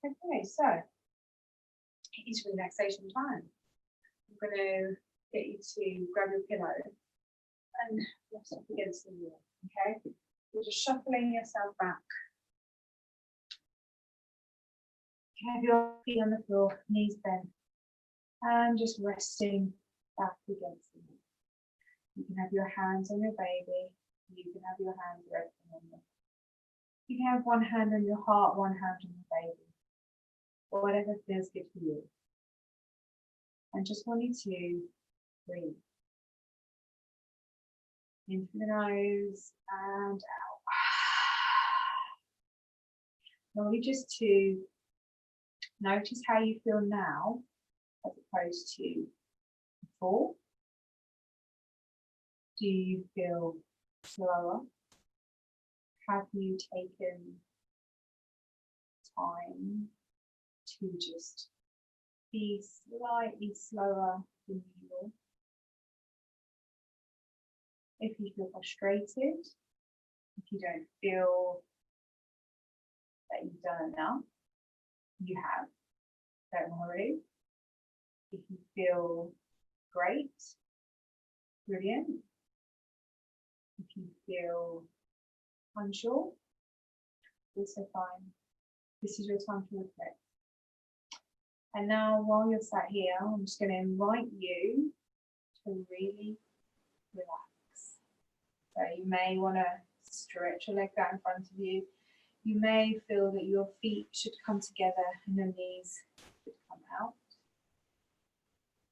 Okay, so it is relaxation time. I'm going to get you to grab your pillow and rest up against the wall, okay? You're just shuffling yourself back. You have your feet on the floor, knees bent, and just resting back against the wall. You can have your hands on your baby. You can have your hands resting on them. You can have one hand on your heart, one hand on your baby, or whatever feels good for you. And just want you to breathe. In through the nose and out. I want you just to notice how you feel now as opposed to before. Do you feel slower? Have you taken time to just be slightly slower than usual? If you feel frustrated, if you don't feel that you've done enough, you have, don't worry. If you feel great, brilliant. If you feel unsure, also fine. This is your time to reflect. And now while you're sat here, I'm just going to invite you to really relax. So you may want to stretch your legs out in front of you. You may feel that your feet should come together and your knees should come out.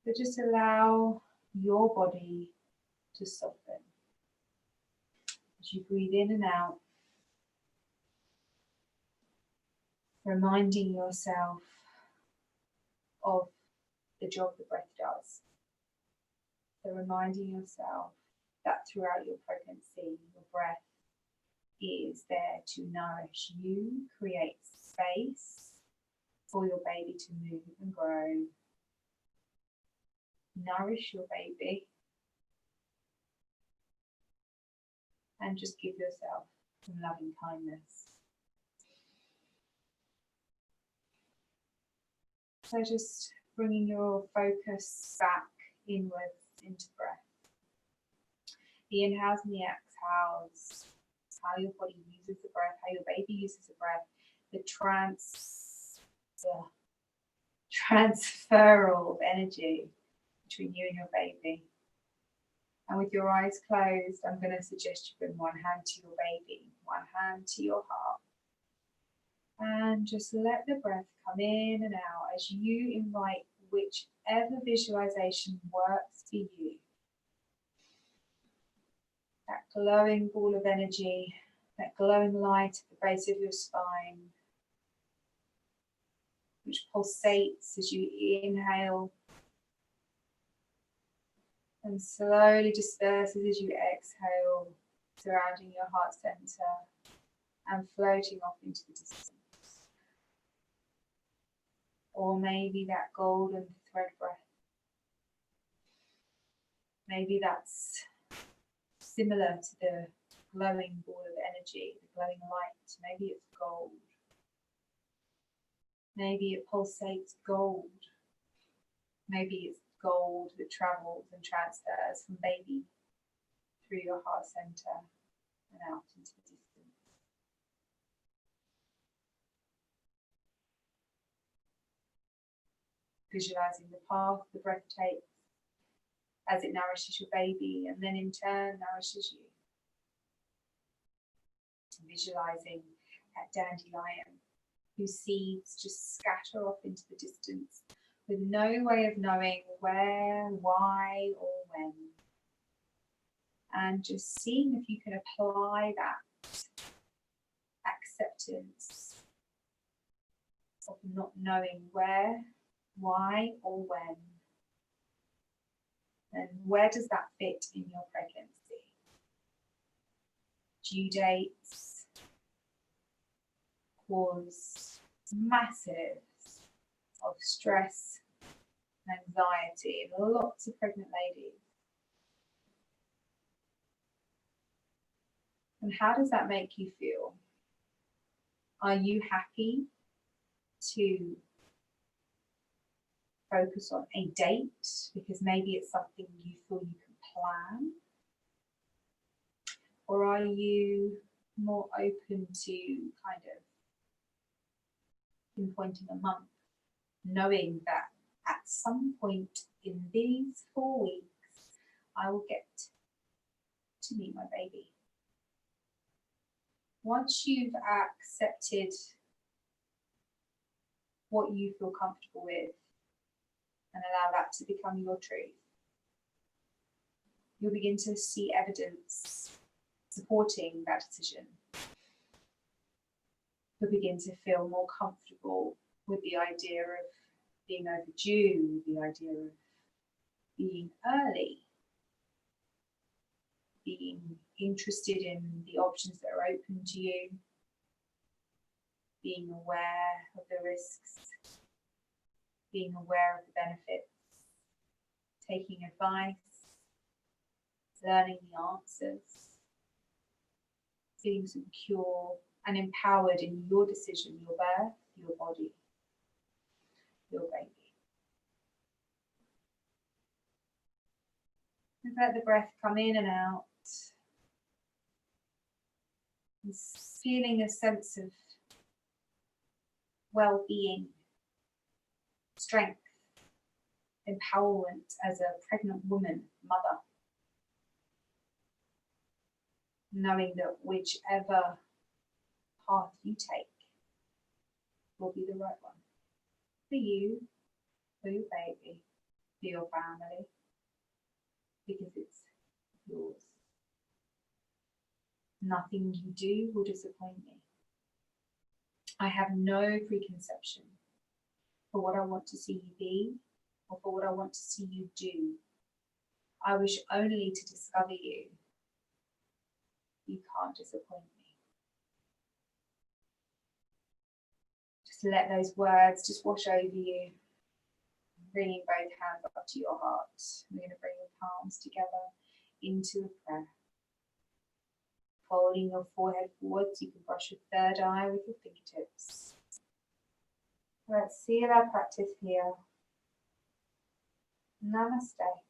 But just allow your body to soften. As you breathe in and out, reminding yourself of the job the breath does. So reminding yourself that throughout your pregnancy, your breath is there to nourish you, create space for your baby to move and grow. Nourish your baby and just give yourself some loving kindness. So just bringing your focus back inwards into breath. The inhales and the exhales, how your body uses the breath, how your baby uses the breath, the transferal of energy between you and your baby. And with your eyes closed, I'm going to suggest you bring one hand to your baby, one hand to your heart. And just let the breath come in and out as you invite whichever visualization works for you. That glowing ball of energy, that glowing light at the base of your spine, which pulsates as you inhale and slowly disperses as you exhale, surrounding your heart center and floating off into the distance. Or maybe that golden thread breath. Maybe that's similar to the glowing ball of energy, the glowing light. Maybe it's gold. Maybe it pulsates gold. Maybe it's gold that travels and transfers from baby through your heart center and out into the distance. Visualizing the path the breath takes as it nourishes your baby and then in turn nourishes you. Visualizing that dandelion whose seeds just scatter off into the distance with no way of knowing where, why, or when. And just seeing if you can apply that acceptance of not knowing where, why, or when. And where does that fit in your pregnancy? Due dates cause massive of stress and anxiety in lots of pregnant ladies. And how does that make you feel? Are you happy to focus on a date because maybe it's something you feel you can plan? Or are you more open to kind of pinpointing a month, knowing that at some point in these 4 weeks, I will get to meet my baby? Once you've accepted what you feel comfortable with and allow that to become your truth, you'll begin to see evidence supporting that decision. You'll begin to feel more comfortable with the idea of being overdue, the idea of being early, being interested in the options that are open to you, being aware of the risks, being aware of the benefits, taking advice, learning the answers, feeling secure and empowered in your decision, your birth, your body, your baby. And let the breath come in and out. And feeling a sense of well-being, strength, empowerment as a pregnant woman, mother. Knowing that whichever path you take will be the right one for you, for your baby, for your family, because it's yours. Nothing you do will disappoint me. I have no preconception for what I want to see you be or for what I want to see you do. I wish only to discover you. You can't disappoint me. Just let those words just wash over you. Bringing both hands up to your heart. We're going to bring your palms together into a prayer. Folding your forehead forwards, you can brush your third eye with your fingertips. Let's seal our practice here. Namaste.